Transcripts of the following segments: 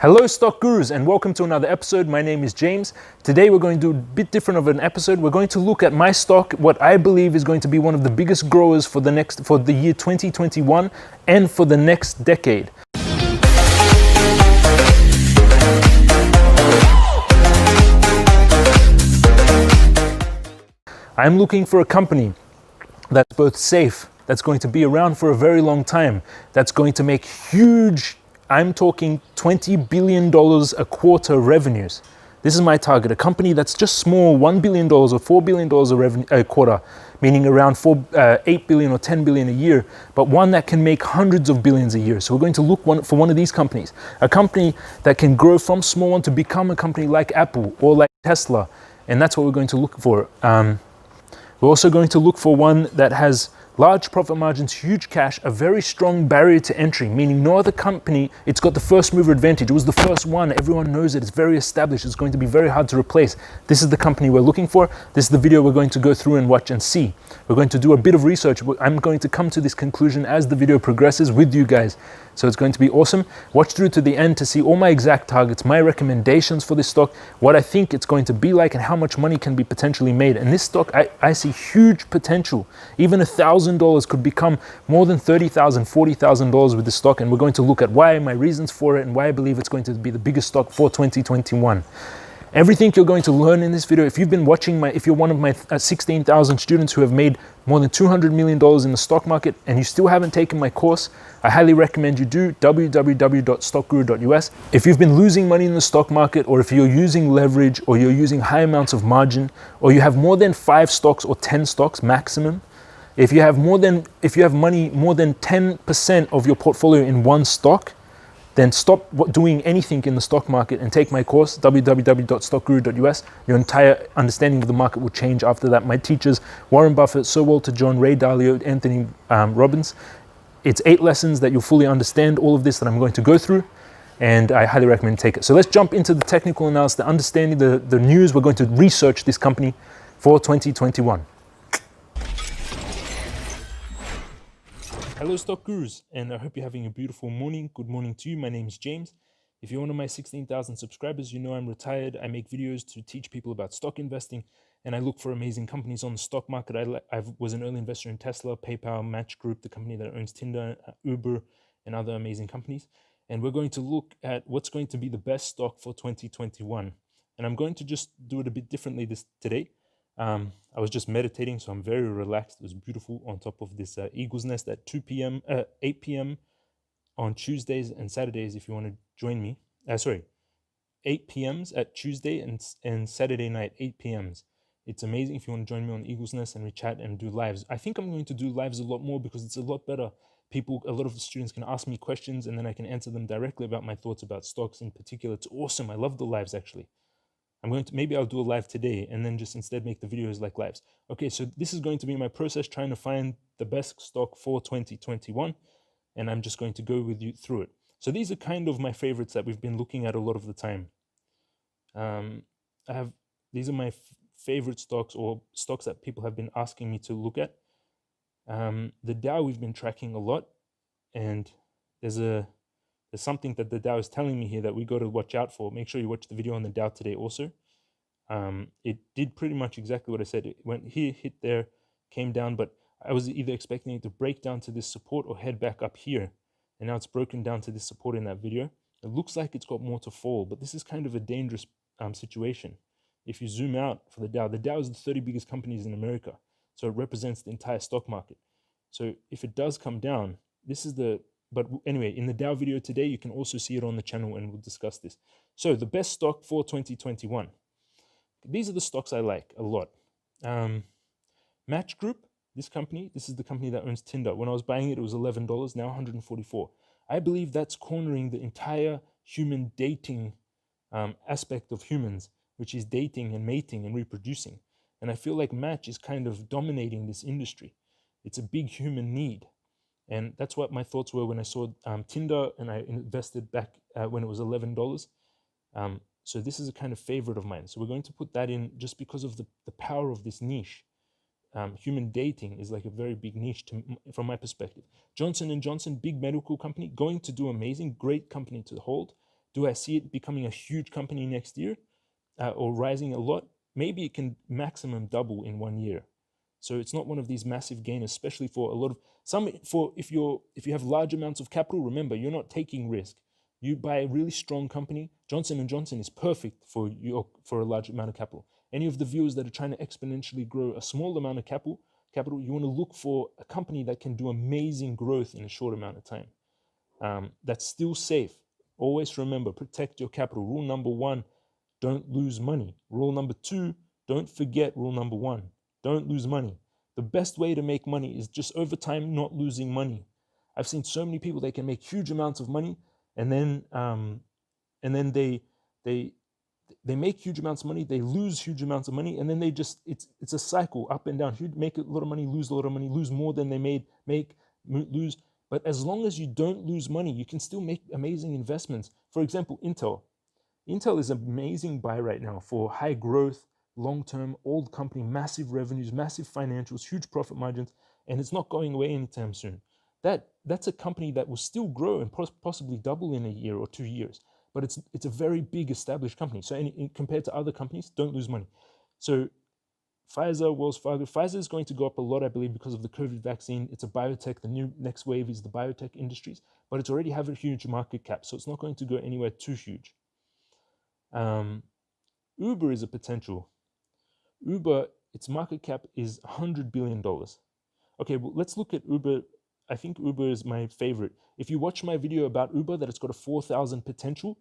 Hello stock gurus and welcome to another episode. My name is James. Today we're going to do a bit different of an episode. We're going to look at my stock, what I believe is going to be one of the biggest growers for the year 2021 and for the next decade. I'm looking for a company that's both safe, that's going to be around for a very long time, that's going to make huge, I'm talking $20 billion a quarter revenues. This is my target, a company that's just small, $1 billion or $4 billion a revenue a quarter, meaning around 8 billion or 10 billion a year, but one that can make hundreds of billions a year. So we're going to look for one of these companies, a company that can grow from small one to become a company like Apple or like Tesla. And that's what we're going to look for. We're also going to look for one that has large profit margins, huge cash, a very strong barrier to entry, meaning no other company, it's got the first mover advantage. It was the first one, everyone knows it, it's very established, it's going to be very hard to replace. This is the company we're looking for. This is the video we're going to go through and watch and see. We're going to do a bit of research. I'm going to come to this conclusion as the video progresses with you guys. So it's going to be awesome. Watch through to the end to see all my exact targets, my recommendations for this stock, what I think it's going to be like and how much money can be potentially made. And this stock, I see huge potential. Even $1,000 could become more than $30,000, $40,000 with this stock. And we're going to look at why, my reasons for it, and why I believe it's going to be the biggest stock for 2021. Everything you're going to learn in this video, if you've been watching if you're one of my 16,000 students who have made more than $200 million in the stock market and you still haven't taken my course, I highly recommend you do www.stockguru.us. If you've been losing money in the stock market, or if you're using leverage, or you're using high amounts of margin, or you have more than 5 stocks or 10 stocks maximum, if you have money more than 10% of your portfolio in one stock, then stop doing anything in the stock market and take my course, www.stockguru.us. Your entire understanding of the market will change after that. My teachers, Warren Buffett, Sir Walter John, Ray Dalio, Anthony Robbins. It's 8 lessons that you'll fully understand all of this that I'm going to go through, and I highly recommend take it. So let's jump into the technical analysis, the understanding the news. We're going to research this company for 2021. Hello stock gurus, and I hope you're having a beautiful morning. Good morning to you. My name is James. If you're one of my 16,000 subscribers, you know I'm retired. I make videos to teach people about stock investing, and I look for amazing companies on the stock market. I was an early investor in Tesla, PayPal, Match Group, the company that owns Tinder, Uber, and other amazing companies. And we're going to look at what's going to be the best stock for 2021. And I'm going to just do it a bit differently today. I was just meditating, so I'm very relaxed. It was beautiful on top of this eagle's nest at 8 p.m. on Tuesdays and Saturdays. If you want to join me, 8 p.m.s at Tuesday and Saturday night, 8 p.m.s. It's amazing if you want to join me on Eagle's Nest and we chat and do lives. I think I'm going to do lives a lot more because it's a lot better. A lot of the students can ask me questions and then I can answer them directly about my thoughts about stocks in particular. It's awesome. I love the lives actually. Maybe I'll do a live today and then just instead make the videos like lives. Okay, so this is going to be my process trying to find the best stock for 2021. And I'm just going to go with you through it. So these are kind of my favorites that we've been looking at a lot of the time. These are my favorite stocks, or stocks that people have been asking me to look at. The Dow we've been tracking a lot. And there's something that the Dow is telling me here that we got to watch out for. Make sure you watch the video on the Dow today also. It did pretty much exactly what I said. It went here, hit there, came down, but I was either expecting it to break down to this support or head back up here. And now it's broken down to this support in that video. It looks like it's got more to fall, but this is kind of a dangerous situation. If you zoom out for the Dow is the 30 biggest companies in America. So it represents the entire stock market. So if it does come down, but anyway, in the Dow video today, you can also see it on the channel and we'll discuss this. So the best stock for 2021. These are the stocks I like a lot. Match Group, this is the company that owns Tinder. When I was buying it, it was $11, now $144. I believe that's cornering the entire human dating aspect of humans, which is dating and mating and reproducing. And I feel like Match is kind of dominating this industry. It's a big human need. And that's what my thoughts were when I saw Tinder and I invested back when it was $11. So this is a kind of favorite of mine. So we're going to put that in just because of the power of this niche. Human dating is like a very big niche from my perspective. Johnson & Johnson, big medical company, going to do amazing, great company to hold. Do I see it becoming a huge company next year or rising a lot? Maybe it can maximum double in 1 year. So it's not one of these massive gainers, especially for a lot of if you have large amounts of capital. Remember, you're not taking risk. You buy a really strong company. Johnson & Johnson is perfect for a large amount of capital. Any of the viewers that are trying to exponentially grow a small amount of capital, you want to look for a company that can do amazing growth in a short amount of time. That's still safe. Always remember, protect your capital. Rule number 1, don't lose money. Rule number 2, don't forget rule number 1. Don't lose money. The best way to make money is just over time not losing money. I've seen so many people, they can make huge amounts of money and then they make huge amounts of money, they lose huge amounts of money, and then they just it's a cycle up and down. Huge, make a lot of money, lose a lot of money, lose more than they made, lose. But as long as you don't lose money, you can still make amazing investments. For example, Intel. Intel is an amazing buy right now for high growth, long-term, old company, massive revenues, massive financials, huge profit margins, and it's not going away anytime soon. That's a company that will still grow and possibly double in a year or 2 years. But it's a very big established company. So compared to other companies, don't lose money. So Pfizer, Wells Fargo. Pfizer is going to go up a lot, I believe, because of the COVID vaccine. It's a biotech. The new next wave is the biotech industries, but it's already have a huge market cap, so it's not going to go anywhere too huge. Uber is a potential. Uber, its market cap is $100 billion. Okay, well, let's look at Uber. I think Uber is my favorite. If you watch my video about Uber, that it's got a 4,000 potential,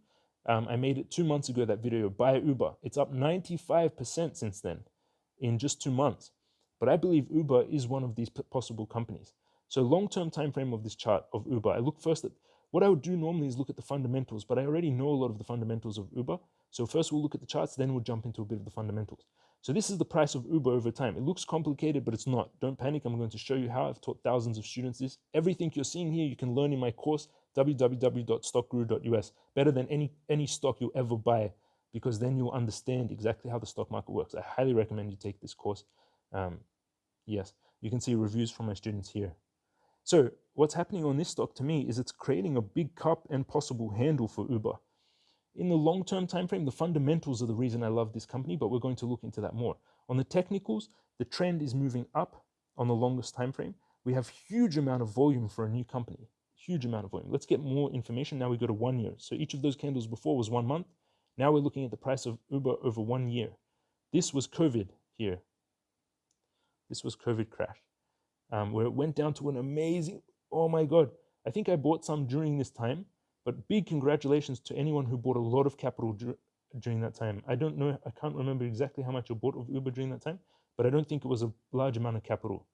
I made it 2 months ago, that video, buy Uber. It's up 95% since then in just 2 months. But I believe Uber is one of these possible companies. So long-term time frame of this chart of Uber, I look first at, what I would do normally is look at the fundamentals, but I already know a lot of the fundamentals of Uber. So first we'll look at the charts, then we'll jump into a bit of the fundamentals. So this is the price of Uber over time. It looks complicated, but it's not. Don't panic. I'm going to show you how. I've taught thousands of students this. Everything you're seeing here, you can learn in my course, www.stockguru.us. Better than any stock you'll ever buy, because then you'll understand exactly how the stock market works. I highly recommend you take this course. Yes, you can see reviews from my students here. So what's happening on this stock to me is it's creating a big cup and possible handle for Uber. In the long-term time frame, the fundamentals are the reason I love this company, but we're going to look into that more. On the technicals, the trend is moving up on the longest time frame. We have huge amount of volume for a new company, huge amount of volume. Let's get more information. Now we go to 1 year. So each of those candles before was 1 month. Now we're looking at the price of Uber over 1 year. This was COVID here. This was COVID crash, where it went down to an amazing, oh my God. I think I bought some during this time. But big congratulations to anyone who bought a lot of capital during that time. I don't know, I can't remember exactly how much I bought of Uber during that time, but I don't think it was a large amount of capital.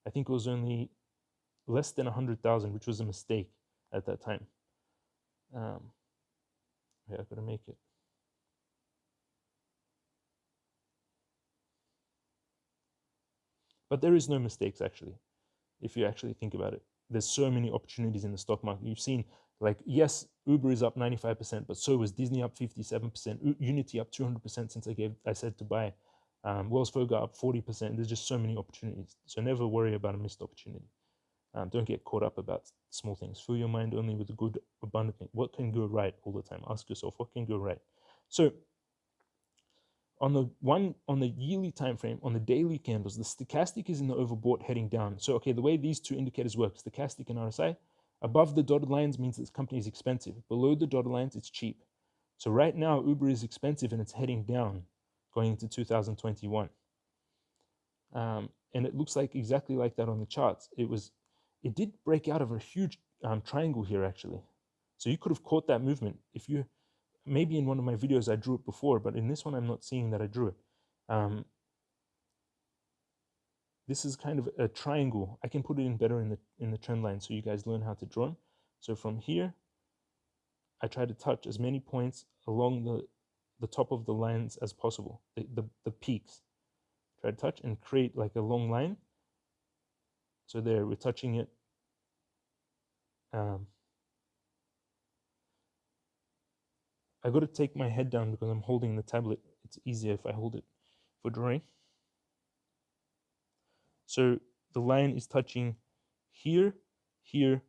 I think it was only less than 100,000, which was a mistake at that time. Yeah, I've got to make it. But there is no mistakes, actually, if you actually think about it. There's so many opportunities in the stock market. You've seen, like, yes, Uber is up 95%, but so was Disney up 57%, Unity up 200% since I said to buy, Wells Fargo up 40%. There's just so many opportunities. So never worry about a missed opportunity. Don't get caught up about small things. Fill your mind only with the good, abundant thing. What can go right all the time? Ask yourself, what can go right? So on the yearly time frame, on the daily candles, the stochastic is in the overbought heading down. So okay, the way these two indicators work, stochastic and RSI, above the dotted lines means this company is expensive. Below the dotted lines, it's cheap. So right now, Uber is expensive and it's heading down going into 2021. And it looks like exactly like that on the charts. It did break out of a huge triangle here, actually. So you could have caught that movement. If you, maybe in one of my videos I drew it before, but in this one I'm not seeing that I drew it. This is kind of a triangle. I can put it in better in the trend line so you guys learn how to draw them. So from here, I try to touch as many points along the top of the lines as possible, the peaks. Try to touch and create like a long line. So there, we're touching it. I got to take my head down because I'm holding the tablet. It's easier if I hold it for drawing. So the line is touching here, here,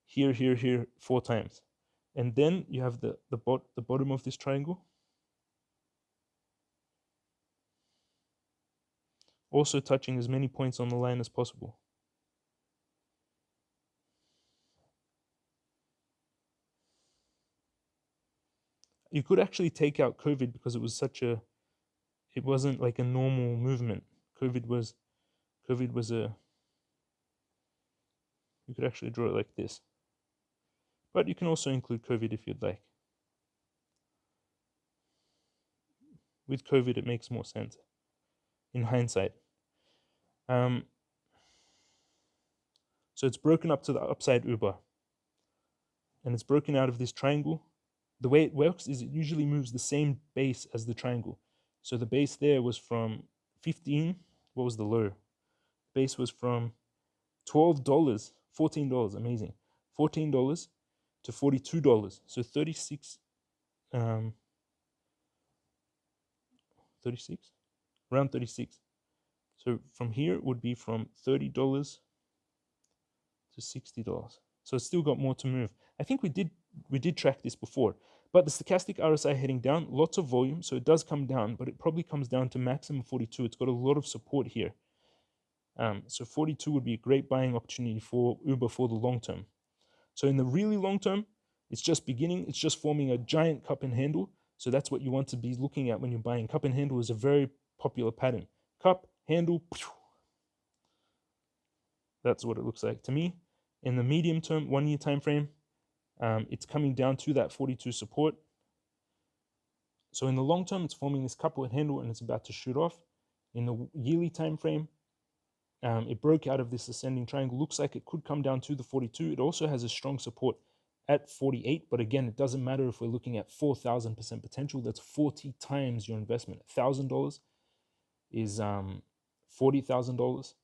here, here, here 4 times. And then you have the bottom of this triangle, also touching as many points on the line as possible. You could actually take out COVID because it wasn't like a normal movement. COVID was a, you could actually draw it like this. But you can also include COVID if you'd like. With COVID, it makes more sense in hindsight. So it's broken up to the upside Uber. And it's broken out of this triangle. The way it works is it usually moves the same base as the triangle. So the base there was from 15. What was the low? The base was from $12, $14, amazing. $14 to $42. So 36, 36? Around 36. So from here it would be from $30 to $60. So it's still got more to move. I think we did track this before, but the stochastic RSI heading down, lots of volume, so it does come down, but it probably comes down to maximum 42. It's got a lot of support here. So 42 would be a great buying opportunity for Uber for the long term. So in the really long term, it's just beginning. It's just forming a giant cup and handle. So that's what you want to be looking at when you're buying. Cup and handle is a very popular pattern. Cup, handle, that's what it looks like to me. In the medium term, 1 year time frame, it's coming down to that 42 support. So in the long term, it's forming this cup and handle and it's about to shoot off. In the yearly time frame, it broke out of this ascending triangle. Looks like it could come down to the 42. It also has a strong support at 48, but again, it doesn't matter if we're looking at 4,000% potential. That's 40 times your investment. $1,000 is $40,000.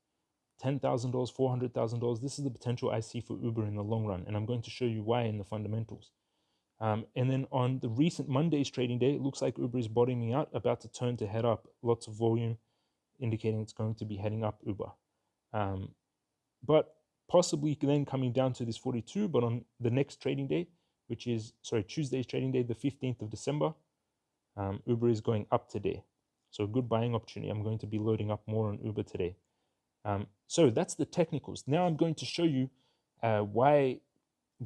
$10,000, $400,000. This is the potential I see for Uber in the long run, and I'm going to show you why in the fundamentals. And then on the recent Monday's trading day, it looks like Uber is bottoming out, about to turn to head up. Lots of volume, indicating it's going to be heading up Uber. But possibly then coming down to this 42, but on the next trading day, which is, Tuesday's trading day, the 15th of December, Uber is going up today. So a good buying opportunity. I'm going to be loading up more on Uber today. So that's the technicals. Now I'm going to show you why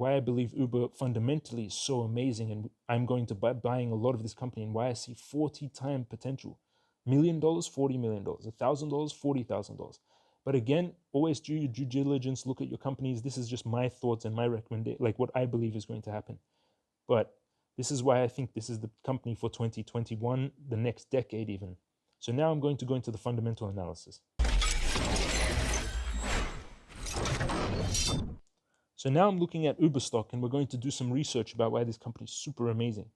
I believe Uber fundamentally is so amazing, and I'm going to be buying a lot of this company, and why I see 40-time potential. $1 million, $40 million, $1,000, $40,000. But again, always do your due diligence, look at your companies. This is just my thoughts and my recommendation, like what I believe is going to happen. But this is why I think this is the company for 2021, the next decade even. So now I'm going to go into the fundamental analysis. So now I'm looking at Uber stock, and we're going to do some research about why this company is super amazing.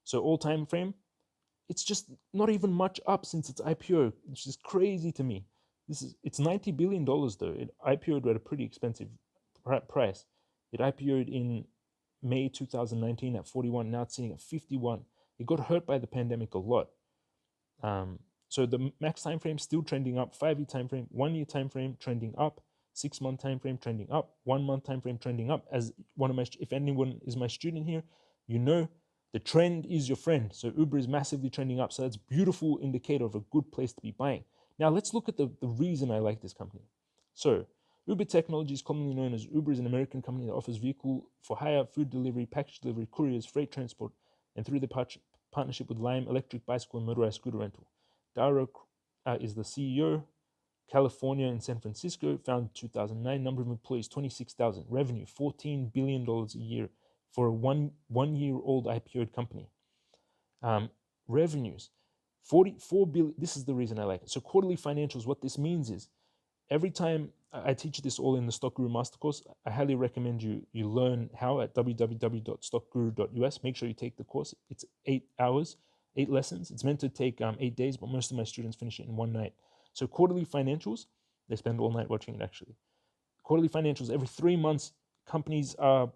So all time frame, it's just not even much up since its IPO, which is crazy to me. It's $90 billion though. It IPO'd at a pretty expensive price. It IPO'd in May 2019 at 41. Now it's sitting at 51. It got hurt by the pandemic a lot. So the max time frame still trending up. 5 year time frame, 1 year time frame trending up. 6 month time frame trending up. 1 month time frame trending up. As one of my, if anyone is my student here, you know the trend is your friend. So Uber is massively trending up. So that's a beautiful indicator of a good place to be buying. Now let's look at the reason I like this company. So Uber Technology is commonly known as Uber, is an American company that offers vehicle for hire, food delivery, package delivery, couriers, freight transport, and through the partnership with Lime, electric bicycle and motorized scooter rental. Dara is the CEO. California and San Francisco, founded 2009. Number of employees 26,000. Revenue $14 billion a year for a one-year-old IPO'd company. Revenues 44 billion. This is the reason I like it. So quarterly financials, what this means is every time I teach this all in the Stock Guru Master Course, I highly recommend you learn how at www.stockguru.us. Make sure you take the course. It's 8 hours, 8 lessons. It's meant to take 8 days, but most of my students finish it in one night. So quarterly financials, they spend all night watching it actually. Quarterly financials, every 3 months, companies are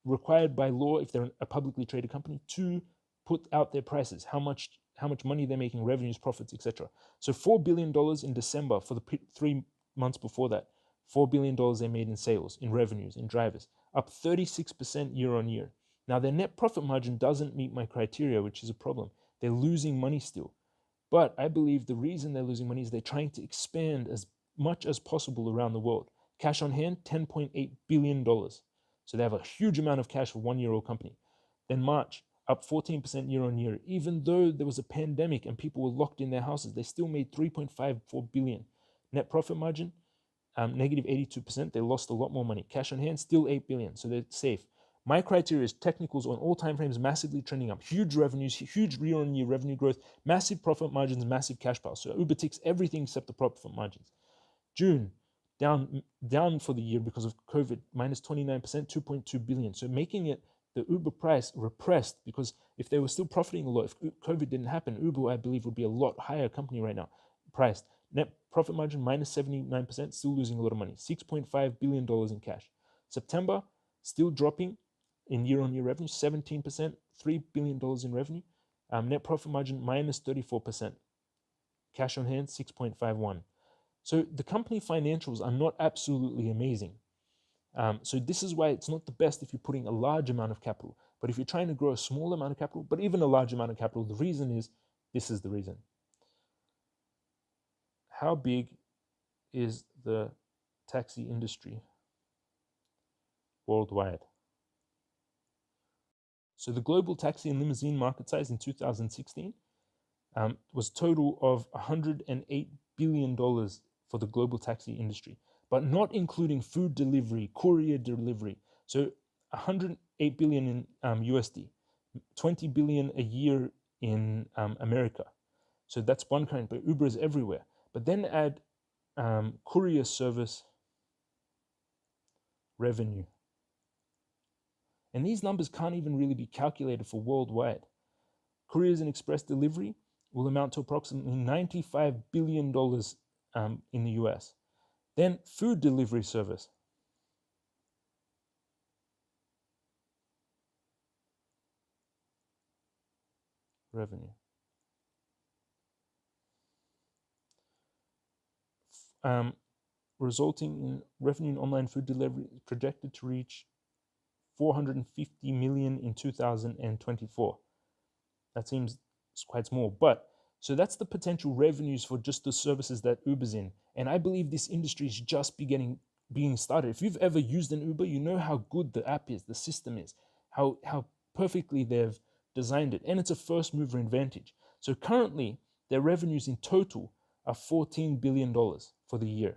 required by law, if they're a publicly traded company, to put out their prices, how much money they're making, revenues, profits, etc. So $4 billion in December for the 3 months before that. $4 billion they made in sales, in revenues, in drivers, up 36% year on year. Now, their net profit margin doesn't meet my criteria, which is a problem. They're losing money still. But I believe the reason they're losing money is they're trying to expand as much as possible around the world. Cash on hand, $10.8 billion. So they have a huge amount of cash for a 1-year-old company. Then March, up 14% year on year. Even though there was a pandemic and people were locked in their houses, they still made $3.54 billion. Net profit margin, negative 82%. They lost a lot more money. Cash on hand, still $8 billion. So they're safe. My criteria is technicals on all time frames massively trending up. Huge revenues, huge year-on-year revenue growth, massive profit margins, massive cash piles. So Uber ticks everything except the profit margins. June, down for the year because of COVID, minus 29%, 2.2 billion. So making it the Uber price repressed, because if they were still profiting a lot, if COVID didn't happen, Uber, I believe, would be a lot higher company right now, priced. Net profit margin, minus 79%, still losing a lot of money, $6.5 billion in cash. September, still dropping in year-on-year revenue, 17%, $3 billion in revenue. Net profit margin, minus 34%. Cash on hand, 6.51. So the company financials are not absolutely amazing. So this is why it's not the best if you're putting a large amount of capital. But if you're trying to grow a small amount of capital, but even a large amount of capital, the reason is, this is the reason. How big is the taxi industry worldwide? So the global taxi and limousine market size in 2016 was total of $108 billion for the global taxi industry, but not including food delivery, courier delivery. So 108 billion in USD, 20 billion a year in America. So that's one kind, but Uber is everywhere. But then add courier service revenue. And these numbers can't even really be calculated for worldwide. Couriers and express delivery will amount to approximately $95 billion in the US. Then food delivery service. Revenue. Resulting in revenue in online food delivery projected to reach 450 million in 2024. That seems quite small, but so that's the potential revenues for just the services that Uber's in. And I believe this industry is just being started. If you've ever used an Uber, you know how good the app is, the system is, how perfectly they've designed it. And it's a first mover advantage. So currently, their revenues in total are $14 billion for the year.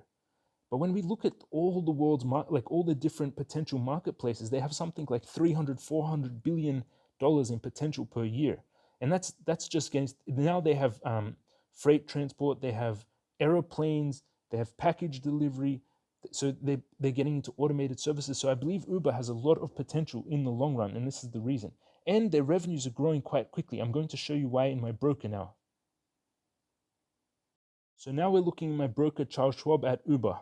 But when we look at all the world's like all the different potential marketplaces, they have something like $300-400 billion in potential per year. And that's just against, now they have freight transport, they have aeroplanes, they have package delivery. So they're getting into automated services. So I believe Uber has a lot of potential in the long run, and this is the reason. And their revenues are growing quite quickly. I'm going to show you why in my broker now. So now we're looking at my broker, Charles Schwab at Uber.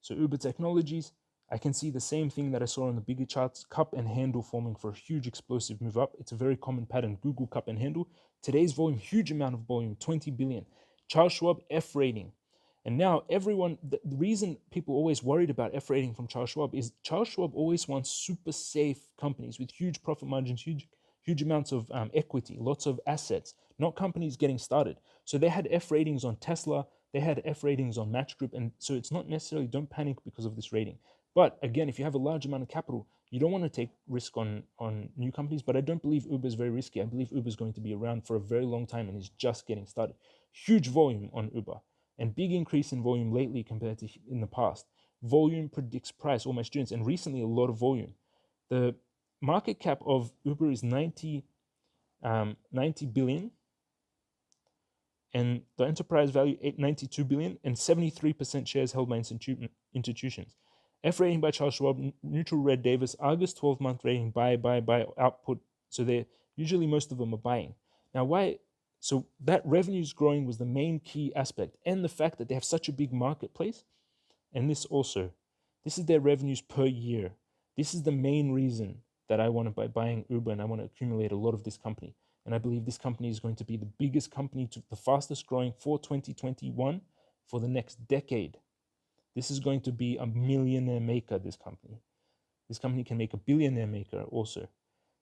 So Uber Technologies, I can see the same thing that I saw on the bigger charts, cup and handle forming for a huge explosive move up. It's a very common pattern, Google cup and handle. Today's volume, huge amount of volume, 20 billion. Charles Schwab, F rating. And now everyone, the reason people always worried about F rating from Charles Schwab is Charles Schwab always wants super safe companies with huge profit margins, huge amounts of equity, lots of assets, not companies getting started. So they had F ratings on Tesla, they had F ratings on Match Group, and so it's not necessarily, don't panic because of this rating. But again, if you have a large amount of capital, you don't want to take risk on new companies, but I don't believe Uber is very risky. I believe Uber is going to be around for a very long time and is just getting started. Huge volume on Uber and big increase in volume lately compared to in the past. Volume predicts price, all my students, and recently a lot of volume. The market cap of Uber is 90 billion. And the enterprise value, 92 billion, and 73% shares held by institutions. F rating by Charles Schwab, neutral Red Davis, August 12-month rating, buy, output. So they're usually, most of them are buying. Now, why? So that revenues growing was the main key aspect, and the fact that they have such a big marketplace. And this also, this is their revenues per year. This is the main reason that I want to buy buying Uber, and I want to accumulate a lot of this company. And I believe this company is going to be the biggest company, the fastest growing for 2021 for the next decade. This is going to be a millionaire maker, this company. This company can make a billionaire maker also.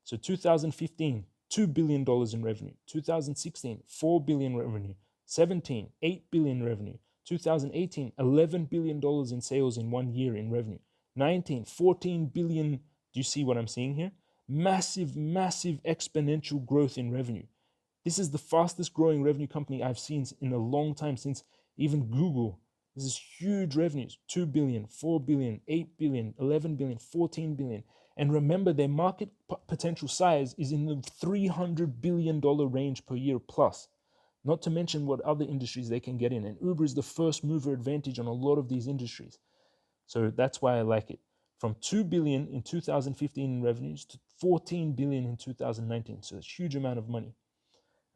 So 2015, $2 billion in revenue. 2016, $4 billion revenue. 17, $8 billion revenue. 2018, $11 billion in sales in 1 year in revenue. 19, $14 billion. Do you see what I'm seeing here? Massive, massive exponential growth in revenue. This is the fastest growing revenue company I've seen in a long time, since even Google. This is huge revenues, 2 billion, 4 billion, 8 billion, 11 billion, 14 billion. And remember, their market potential size is in the $300 billion range per year plus. Not to mention what other industries they can get in. And Uber is the first mover advantage on a lot of these industries. So that's why I like it. From 2 billion in 2015 in revenues to 14 billion in 2019. So it's a huge amount of money.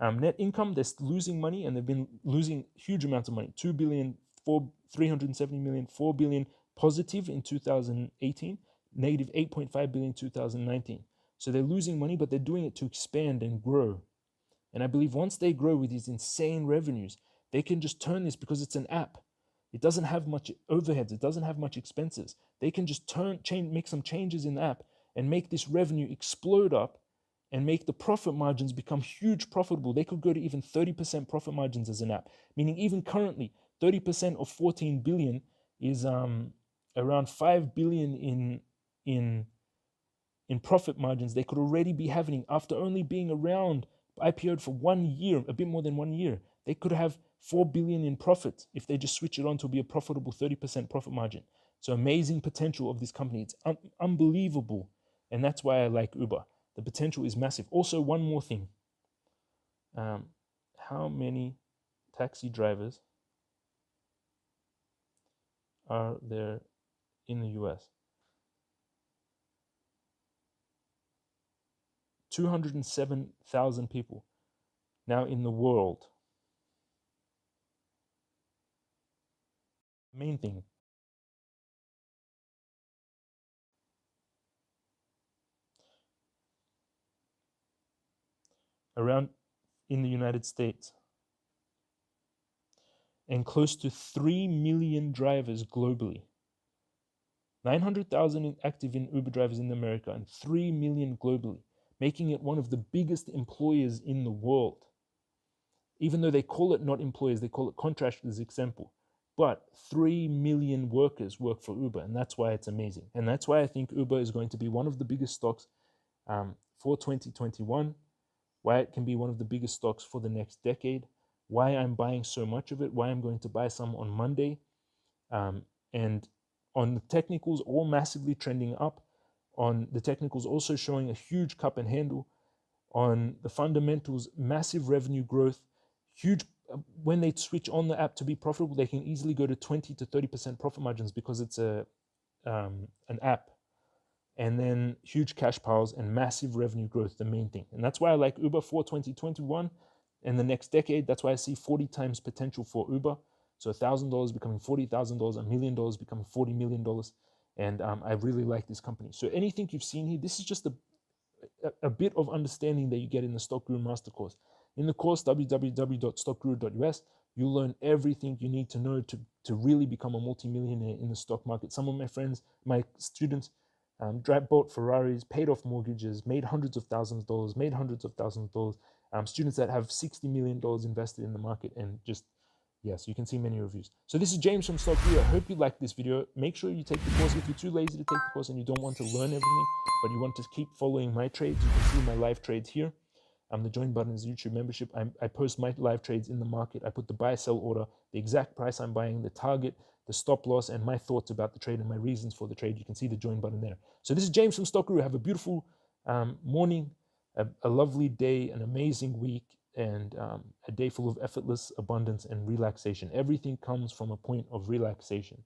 Net income, they're losing money, and they've been losing huge amounts of money. 2 billion, 370 million, 4 billion positive in 2018, negative 8.5 billion in 2019. So they're losing money, but they're doing it to expand and grow. And I believe once they grow with these insane revenues, they can just turn this, because it's an app. It doesn't have much overheads. It doesn't have much expenses. They can just make some changes in the app and make this revenue explode up and make the profit margins become huge profitable. They could go to even 30% profit margins as an app, meaning even currently 30% of 14 billion is around 5 billion in profit margins they could already be having after only being around, IPO'd for 1 year, a bit more than 1 year. They could have 4 billion in profit if they just switch it on to be a profitable 30% profit margin. So amazing potential of this company. It's unbelievable. And that's why I like Uber. The potential is massive. Also, one more thing. How many taxi drivers are there in the US? 207,000 people. Now in the world. Main thing. Around in the United States. And close to 3 million drivers globally. 900,000 active in Uber drivers in America and 3 million globally, making it one of the biggest employers in the world. Even though they call it not employers, they call it contractors example. But 3 million workers work for Uber, and that's why it's amazing. And that's why I think Uber is going to be one of the biggest stocks for 2021, why it can be one of the biggest stocks for the next decade, why I'm buying so much of it, why I'm going to buy some on Monday. And on the technicals, all massively trending up. On the technicals, also showing a huge cup and handle. On the fundamentals, massive revenue growth, huge. When they switch on the app to be profitable, they can easily go to 20 to 30% profit margins because it's an app. And then huge cash piles and massive revenue growth, the main thing. And that's why I like Uber for 2021 and the next decade. That's why I see 40 times potential for Uber. So $1,000 becoming $40,000, $1 million becoming $40 million. And I really like this company. So anything you've seen here, this is just a bit of understanding that you get in the Stock Guru Master Course. In the course, www.stockguru.us, you'll learn everything you need to know to really become a multimillionaire in the stock market. Some of my friends, my students, bought Ferraris, paid off mortgages, made hundreds of thousands of dollars, made hundreds of thousands of dollars. Students that have $60 million invested in the market, and just, yes, you can see many reviews. So this is James from Stock Guru. I hope you like this video. Make sure you take the course. If you're too lazy to take the course and you don't want to learn everything, but you want to keep following my trades, you can see my live trades here. The join button is YouTube membership. I post my live trades in the market. I put the buy, sell order, the exact price I'm buying, the target, the stop loss, and my thoughts about the trade and my reasons for the trade. You can see the join button there. So this is James from Stock Guru. Have a beautiful morning, a lovely day, an amazing week, and a day full of effortless abundance and relaxation. Everything comes from a point of relaxation.